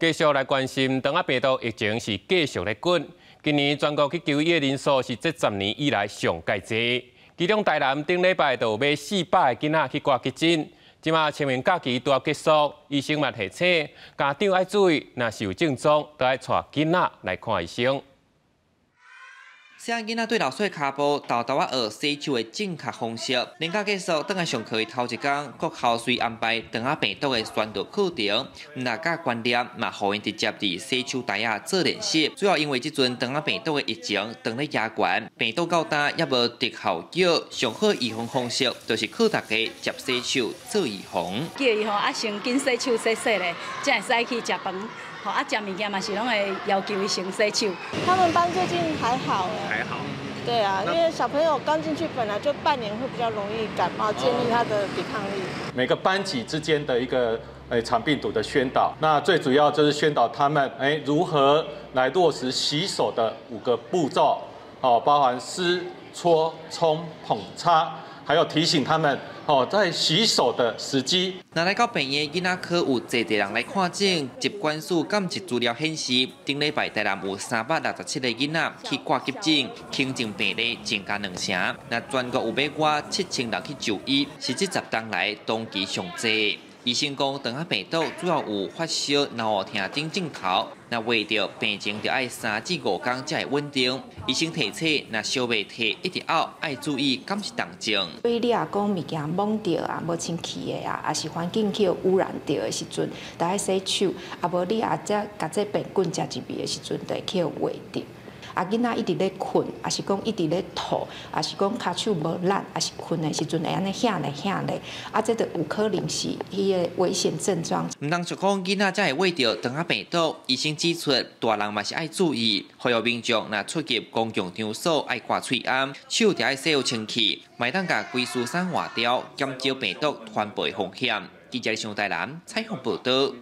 继续来关心，肠仔病毒疫情是继续来滚。今年全国去就医的人数是这10年以来上界多，其中台南顶礼拜就有买400个囡仔去挂急诊。即马清明假期都要结束，医生嘛提醒家长要注意，若是有症状，都要带囡仔来看医生。 小囡仔对老师的骹步豆豆啊学洗手的正确方式。年假结束，等下上课的头一天，国校虽安排肠仔病毒的宣导课程，那甲观念嘛，互因直接伫洗手台啊做练习。主要因为即阵肠仔病毒的疫情当咧压悬，病毒到呾也无得效药，上好预防方式就是靠大家接洗手做预防。叫伊吼啊，先紧洗手洗洗咧，才会使去食饭。 好啊，食物件嘛是拢会要求伊先洗手。他们班最近还好还好。对啊，因为小朋友刚进去，本来就半年会比较容易感冒，建立他的抵抗力。每个班级之间的一个肠病毒的宣导，那最主要就是宣导他们如何来落实洗手的5个步骤，哦，包含湿、搓、冲、捧、擦，还有提醒他们。 哦，在洗手的时机。那来到病院，囡仔科有坐地人来看诊。疾管署监测资料显示，顶礼拜台南有367个囡仔去挂急诊，轻症病例增加2成。那全国有买过7000人去就医，是这10天来当期上济。 医生讲，肠仔病毒主要有发烧、脑疼等症头，那为着病情就要3至5天才会稳定。医生提醒，那烧未退一直后，要注意敢是重症。所以你也讲物件懵着啊，无清气的啊，也是环境去污染着的时阵，就要洗手。啊，无你也则甲这病菌食入味的时阵，就会去坏着。 啊，囡仔一直咧困，还是讲一直咧吐，还是讲骹手无力，还是困的时阵会安尼响咧响咧，啊，这就有可能是伊个危险症状。唔通说讲囡仔才会畏着肠仔病毒，医生指出，大人嘛是爱注意，呼吁民众若出入公共场所爱挂喙安，手就要洗好清气，卖当甲规疏散换掉，减少病毒传播风险。记者上台南采访报道。